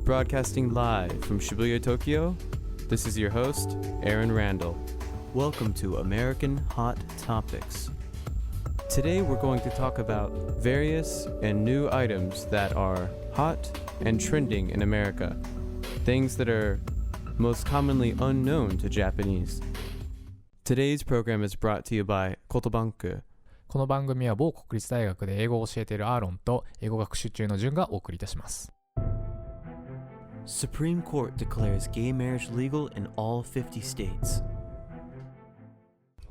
Broadcasting live from Shibuya, Tokyo, this is your host, Aaron Randall. Welcome to American Hot Topics. Today we're going to talk about various and new items that are hot and trending in America. Things that are most commonly unknown to Japanese. Today's program is brought to you by Kotobanku.この番組は某国立大学で英語を教えているアーロンと英語学習中のジュンがお送りいたします。Supreme Court declares gay marriage legal in all 50 states.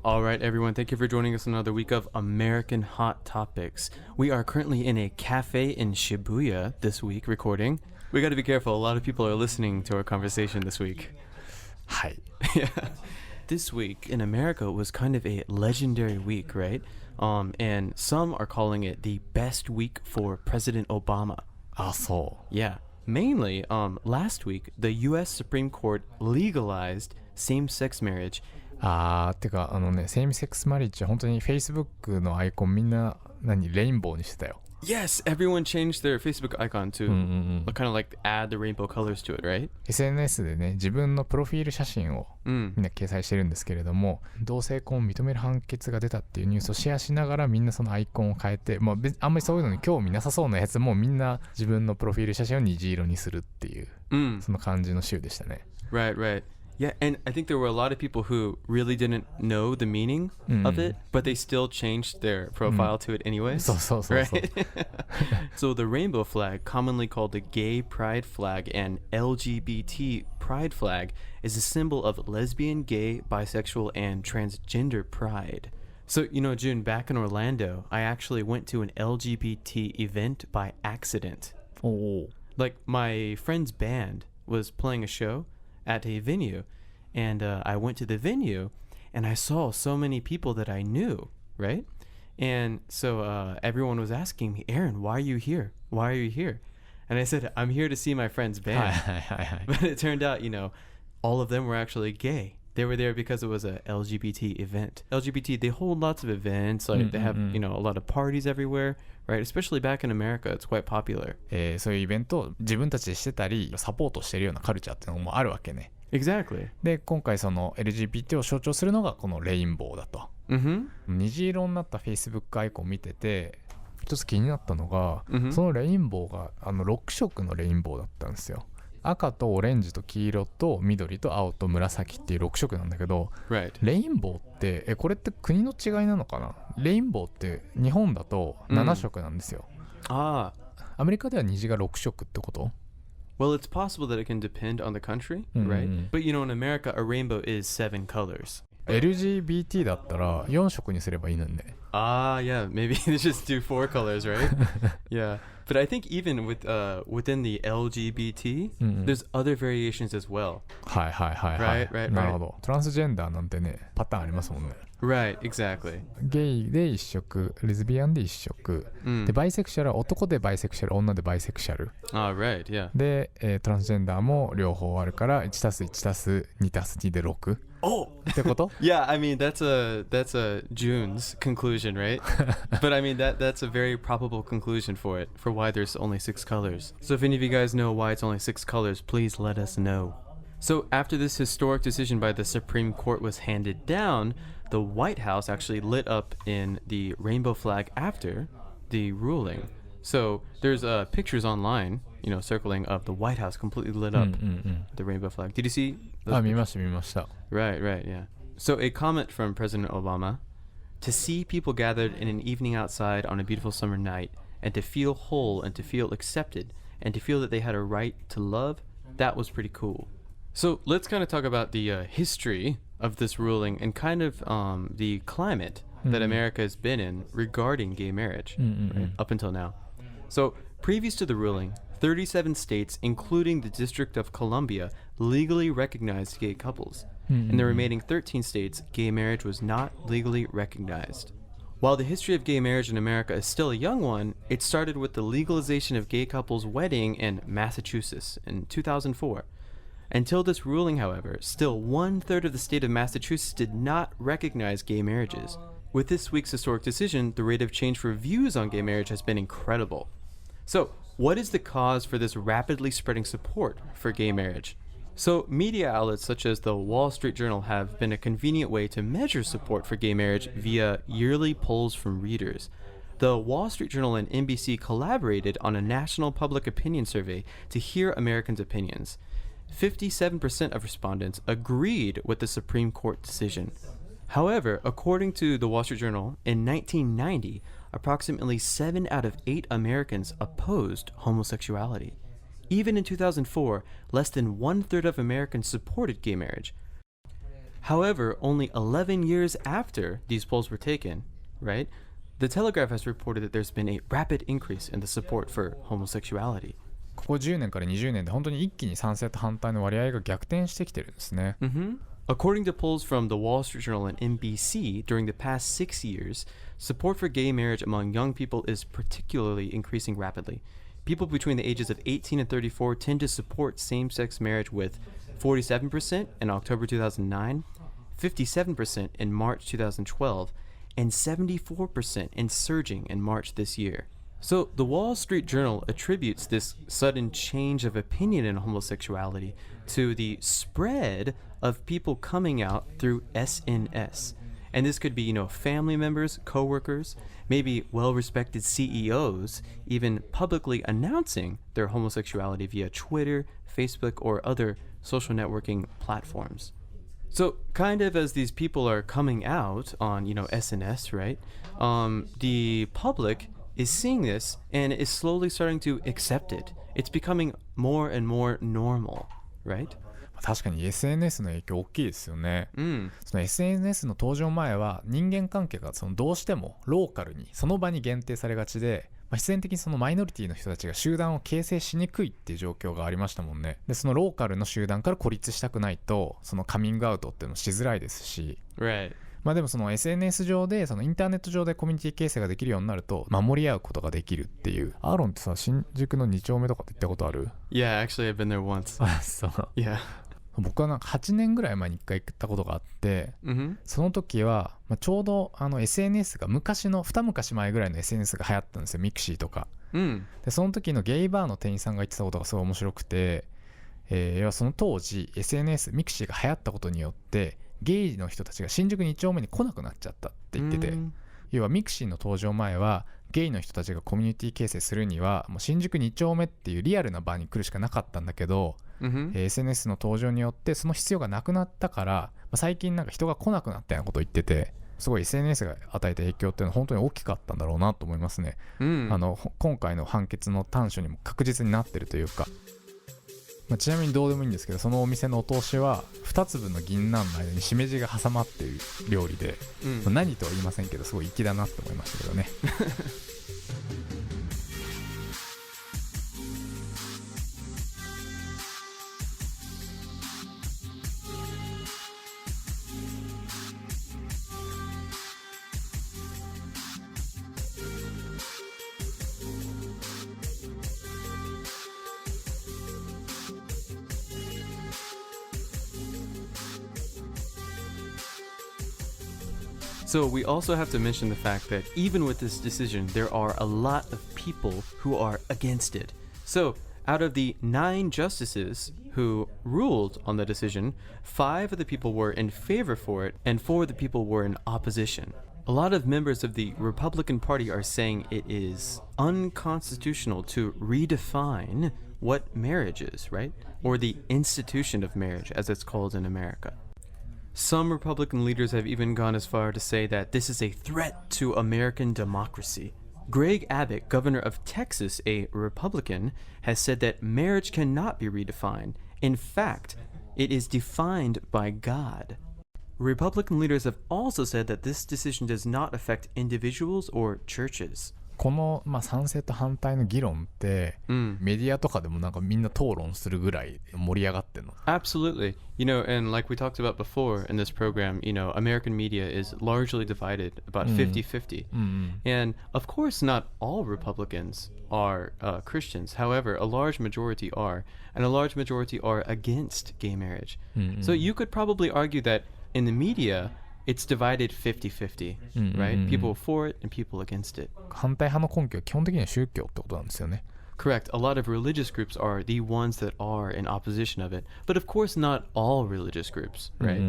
All right, everyone, thank you for joining us another week of American Hot Topics. We are currently in a cafe in Shibuya this week recording. We got to be careful. A lot of people are listening to our conversation this week. はい。Yeah. This week in America was kind of a legendary week, right? And some are calling it the best week for President Obama. あ、そう。Yeah. Mainly, last week, the U.S. Supreme Court legalized same-sex marriage. てかセームセックスマリッジ本当に Facebook のアイコンみんなレインボーにしてたよ。Yes, everyone changed their Facebook icon to kind of like add the rainbow colors to it, right? SNS でね、自分のプロフィール写真をみんな掲載してるんですけれども、同性婚を認める判決が出たっていうニュースをシェアしながらみんなそのアイコンを変えて、あんまりそういうのに興味なさそうなやつもみんな自分のプロフィール写真を虹色にするっていう、その感じの週でしたね。Right, right. Yeah, and I think there were a lot of people who really didn't know the meaning of it, but they still changed their profile to it anyway. So. Right? So the rainbow flag, commonly called the gay pride flag and LGBT pride flag, is a symbol of lesbian, gay, bisexual, and transgender pride. So, June, back in Orlando, I actually went to an LGBT event by accident. Oh. Like, my friend's band was playing a show at a venue, and I went to the venue and I saw so many people that I knew, right? And so everyone was asking me, Aaron, why are you here? Why are you here? And I said, I'm here to see my friend's band. But it turned out, all of them were actually gay. They were there because it was a LGBT event. LGBT, they hold lots of events, like they have, a lot of parties everywhere, right? Especially back in America, it's quite popular. そういうイベントを自分たちでしてたりサポートしてるようなカルチャーっていうのもあるわけね。Exactly. で、今回その LGBT を象徴するのがこのレインボーだと。虹色になった Facebook アイコンを見てて、一つ気になったのが、そのレインボーが6色のレインボーだったんですよ。赤とオレンジと黄色と緑と青と紫っていう6色なんだけど、レインボーってこれって国の違いなのかな。レインボーって日本だと7色なんですよ。アメリカでは虹が6色ってこと？ Well, it's possible that it can depend on the country, right? But in America, a rainbow is 7 colors. LGBT だったら4色にすればいいのにね。Yeah, maybe they just do 4 colors, right? Yeah. But I think even within the LGBT, there's other variations as well. はい。Right. なるほど。トランスジェンダーなんてね、パターンありますもんね。Right, exactly. ゲイで1色、レズビアンで1色、でバイセクシャルは男でバイセクシャル、女でバイセクシャル。Right, yeah. で、トランスジェンダーも両方あるから1+1+2+2で6。ってこと？ Yeah, I mean that's a June's conclusion, right? But I mean that's a very probable conclusion for why there's only 6 colors. So if any of you guys know why it's only 6 colors, please let us know. So after this historic decision by the Supreme Court was handed down, the White House actually lit up in the rainbow flag after the ruling. So there's pictures online, circling of the White House completely lit up the rainbow flag. Did you see those pictures? 見ました。Right, yeah. So a comment from President Obama: to see people gathered in an evening outside on a beautiful summer night, and to feel whole and to feel accepted, and to feel that they had a right to love, that was pretty cool. So let's kind of talk about the history of this ruling and kind of the climate that America has been in regarding gay marriage right, up until now. So previous to the ruling, 37 states, including the District of Columbia, legally recognized gay couples. In the remaining 13 states, gay marriage was not legally recognized. While the history of gay marriage in America is still a young one, it started with the legalization of gay couples' wedding in Massachusetts in 2004. Until this ruling, however, still 1/3 of the state of Massachusetts did not recognize gay marriages. With this week's historic decision, the rate of change for views on gay marriage has been incredible. So, what is the cause for this rapidly spreading support for gay marriage? So, media outlets such as the Wall Street Journal have been a convenient way to measure support for gay marriage via yearly polls from readers. The Wall Street Journal and NBC collaborated on a national public opinion survey to hear Americans' opinions. 57% of respondents agreed with the Supreme Court decision. However, according to the Wall Street Journal, in 1990, approximately 7 out of 8 Americans opposed homosexuality. Even in 2004, less than 1/3 of Americans supported gay marriage. However, only 11 years after these polls were taken, right, the Telegraph has reported that there's been a rapid increase in the support for homosexuality. ここ10年から20年で本当に一気に賛成と反対の割合が逆転してきてるんですね。According to polls from the Wall Street Journal and NBC, during the past 6 years, support for gay marriage among young people is particularly increasing rapidly. People between the ages of 18 and 34 tend to support same-sex marriage with 47% in October 2009, 57% in March 2012, and 74% and surging in March this year. So the Wall Street Journal attributes this sudden change of opinion in homosexuality to the spread of people coming out through SNS. And this could be, family members, coworkers, maybe well-respected CEOs, even publicly announcing their homosexuality via Twitter, Facebook, or other social networking platforms. So kind of as these people are coming out on, SNS, right? The public is seeing this and is slowly starting to accept it. It's becoming more and more normal, right? 確かに SNS の影響大きいですよね。その SNS の登場前は人間関係がどうしてもローカルにその場に限定されがちで、必然的にそのマイノリティの人たちが集団を形成しにくいっていう状況がありましたもんね。でそのローカルの集団から孤立したくないとそのカミングアウトっていうのもしづらいですし、Right. でもその SNS 上でそのインターネット上でコミュニティ形成ができるようになると守り合うことができるっていう。アーロンってさ、新宿の2丁目とかって行ったことある？ Yeah, actually I've been there once. そう。Yeah. 僕はなんか8年ぐらい前に1回行ったことがあって、その時は、ちょうどSNS が二昔前ぐらいの SNS が流行ったんですよ。ミクシーとか、でその時のゲイバーの店員さんが言ってたことがすごい面白くて、要はその当時 SNS ミクシーが流行ったことによってゲイの人たちが新宿2丁目に来なくなっちゃったって言ってて、要はミクシーの登場前はゲイの人たちがコミュニティ形成するにはもう新宿2丁目っていうリアルな場に来るしかなかったんだけど、SNS の登場によってその必要がなくなったから、最近なんか人が来なくなったようなことを言ってて、すごい SNS が与えた影響っていうのは本当に大きかったんだろうなと思いますね。今回の判決の短所にも確実になってるというか、ちなみにどうでもいいんですけど、そのお店のお通しは2粒の銀杏の間にしめじが挟まっている料理で、何とは言いませんけどすごい粋だなと思いましたけどね。So we also have to mention the fact that even with this decision, there are a lot of people who are against it. So out of the 9 justices who ruled on the decision, 5 of the people were in favor for it, and 4 of the people were in opposition. A lot of members of the Republican Party are saying it is unconstitutional to redefine what marriage is, right? Or the institution of marriage, as it's called in America. Some Republican leaders have even gone as far to say that this is a threat to American democracy. Greg Abbott, governor of Texas, a Republican, has said that marriage cannot be redefined. In fact, it is defined by God. Republican leaders have also said that this decision does not affect individuals or churches. この、賛成と反対の議論って、メディアとかでもなんかみんな討論するぐらい盛り上がってるの。Absolutely. And like we talked about before in this program, American media is largely divided about 50-50. And of course, not all Republicans are Christians. However, a large majority are, and a large majority are against gay marriage. So you could probably argue that in the media, it's divided 50-50, right? People for it and people against it. 反対派の根拠は基本的には宗教ってことなんですよね。Correct. A lot of religious groups are the ones that are in opposition of it. But of course not all religious groups, right?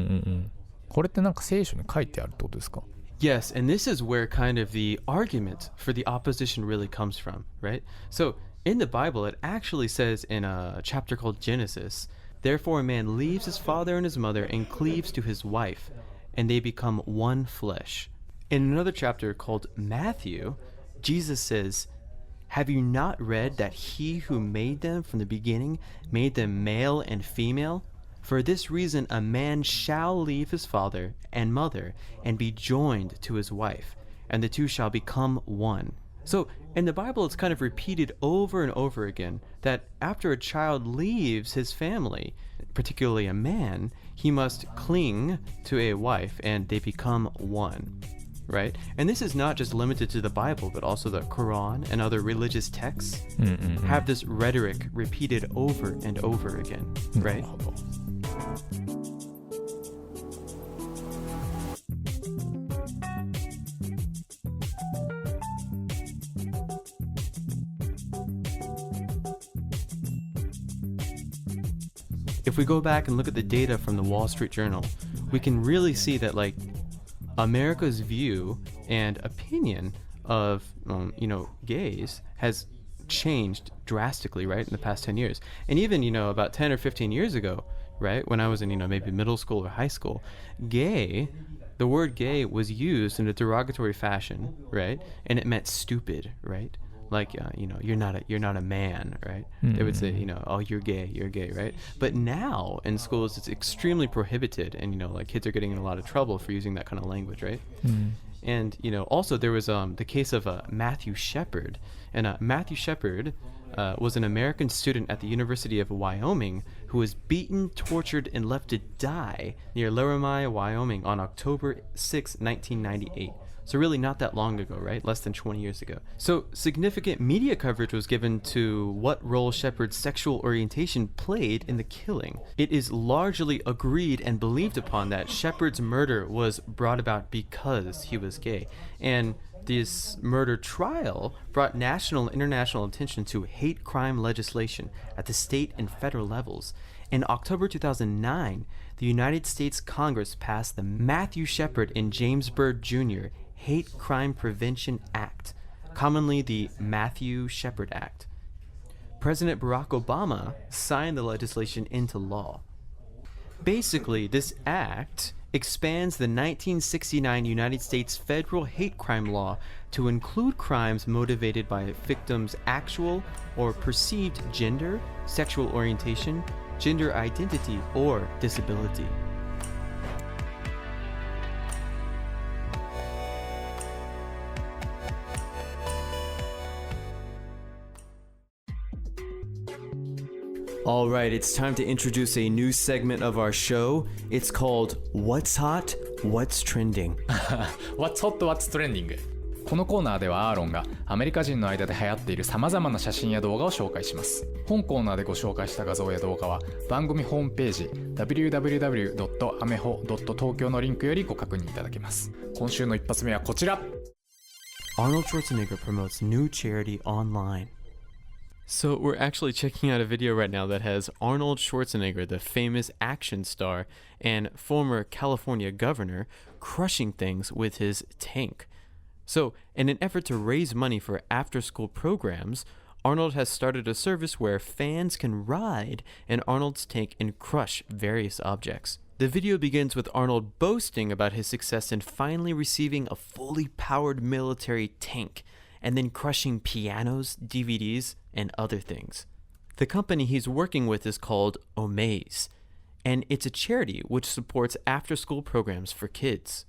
これってなんか聖書に書いてあるってことですか？ Yes, and this is where kind of the argument for the opposition really comes from, right? So in the Bible, it actually says in a chapter called Genesis, therefore a man leaves his father and his mother and cleaves to his wife, and they become one flesh. In another chapter called Matthew, Jesus says, have you not read that he who made them from the beginning made them male and female? For this reason a man shall leave his father and mother and be joined to his wife, and the two shall become one. So in the Bible, it's kind of repeated over and over again that after a child leaves his family, particularly a man, he must cling to a wife and they become one. Right? And this is not just limited to the Bible, but also the Quran and other religious texts have this rhetoric repeated over and over again, right? If we go back and look at the data from the Wall Street Journal, we can really see that like America's view and opinion of, gays has changed drastically, right, in the past 10 years. And even, about 10 or 15 years ago, right, when I was in, maybe middle school or high school, the word gay was used in a derogatory fashion, right, and it meant stupid, right? Like, you're not a man, right? They would say, oh, you're gay, right? But now in schools, it's extremely prohibited. And, like kids are getting in a lot of trouble for using that kind of language, right? And, also there was the case of Matthew Shepard. And Matthew Shepard was an American student at the University of Wyoming who was beaten, tortured, and left to die near Laramie, Wyoming on October 6, 1998. So really not that long ago, right? Less than 20 years ago. So significant media coverage was given to what role Shepard's sexual orientation played in the killing. It is largely agreed and believed upon that Shepard's murder was brought about because he was gay. And this murder trial brought national and international attention to hate crime legislation at the state and federal levels. In October 2009, the United States Congress passed the Matthew Shepard and James Byrd Jr. Hate Crime Prevention Act, commonly the Matthew Shepard Act. President Barack Obama signed the legislation into law. Basically, this act expands the 1969 United States federal hate crime law to include crimes motivated by a victim's actual or perceived gender, sexual orientation, gender identity, or disability. All right, it's time to introduce a new segment of our show. It's called What's Hot, What's Trending. What's Hot, What's Trending? このコーナーではアーロンがアメリカ人の間で流行っている様々な写真や動画を紹介します。本コーナーでご紹介した画像や動画は番組ホームページ www.ameho.tokyo のリンクよりご確認いただけます。今週の一発目はこちら。Arnold Schwarzenegger promotes new charity online.So we're actually checking out a video right now that has Arnold Schwarzenegger, the famous action star and former California governor, crushing things with his tank. So in an effort to raise money for after-school programs, Arnold has started a service where fans can ride in Arnold's tank and crush various objects. The video begins with Arnold boasting about his success in finally receiving a fully powered military tank.And then crushing pianos, DVDs, and other things. The company he's working with is called Omaze, and it's a charity which supports after-school programs for kids.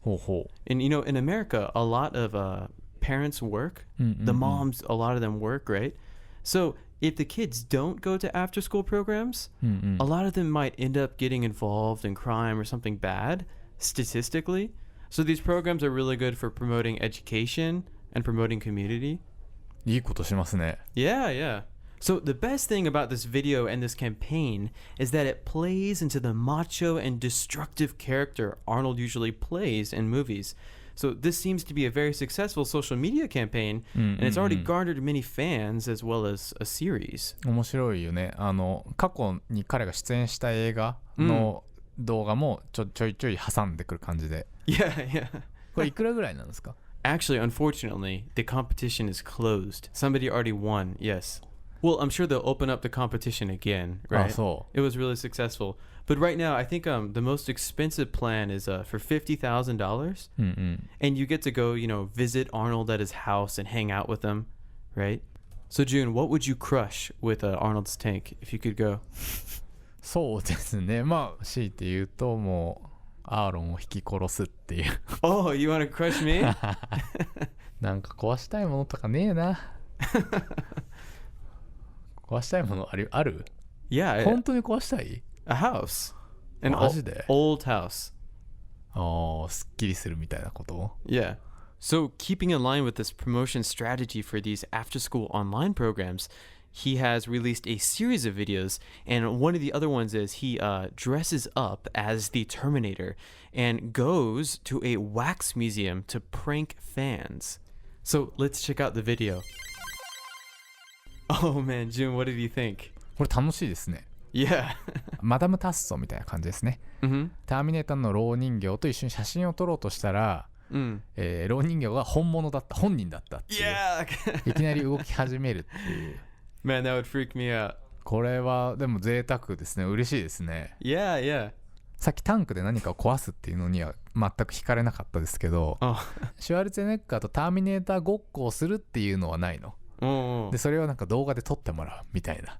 And in America, a lot of parents work. The moms, a lot of them work, right? So if the kids don't go to after-school programs, a lot of them might end up getting involved in crime or something bad, statistically. So these programs are really good for promoting education.And promoting community. いいことしますね。Yeah. So the best thing about this video and this campaign is that it plays into the macho and destructive character Arnold usually plays in movies. So this seems to be a very successful social media campaign, and it's already garnered many fans as well as a series. 面白いよね。過去に彼が出演した映画の動画もちょいちょい挟んでくる感じで。Yeah, yeah. これいくらぐらいなんですか？ Actually, unfortunately, the competition is closed. Somebody already won, yes. Well, I'm sure they'll open up the competition again, right? そう。It was really successful. But right now, I think the most expensive plan is for $50,000. And you get to go, visit Arnold at his house and hang out with him, right? So, June, what would you crush with Arnold's tank if you could go? そうですね。まあ強いて言うともうアーロンを引き殺すっていう。Oh, you want to crush me? なんか壊したいものとかねえな。壊したいものある？ Yeah. 本当に壊したい？ A house. An マジで？ old house. すっきりするみたいなこと？ Yeah. So, keeping in line with this promotion strategy for these after-school online programs, he has released a series of videos, and one of the other ones is he dresses up as the Terminator and goes to a wax museum to prank fans. So, let's check out the video. Oh man, June, what did you think? これ楽しいですね。Yeah. マダム・タッソみたいな感じですね。ターミネーターの老人形と一緒に写真を撮ろうとしたら、老人形が本物だった、本人だったっていう。Yeah. いきなり動き始めるっていう。Man, that would freak me out. これはでも贅沢ですね。嬉しいですね。Yeah, yeah. さっきタンクで何かを壊すっていうのには全く惹かれなかったですけど、シュワルツェネッガーとターミネーターごっこをするっていうのはないの。でそれをなんか動画で撮ってもらうみたいな。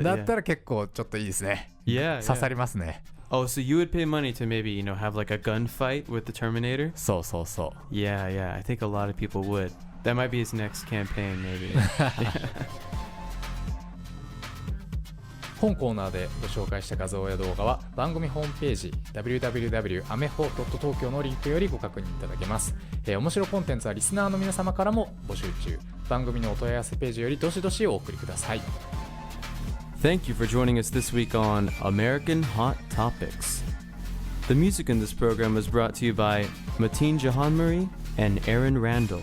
だったら結構ちょっといいですね。Yeah, 刺さりますね。Oh, so you would pay money to maybe, have like a gunfight with the Terminator? そうそうそう。Yeah, yeah. I think a lot of people would. That might be his next campaign, maybe. 本コーナーでご紹介した画像や動画は番組ホームページ www.ameho.tokyo のリンクよりご確認いただけます。面白コンテンツはリスナーの皆様からも募集中。番組のお問い合わせページよりどしどしお送りください。Thank you for joining us this week on American Hot Topics. The music in this program was brought to you by Mateen Jahanmuri and Aaron Randall.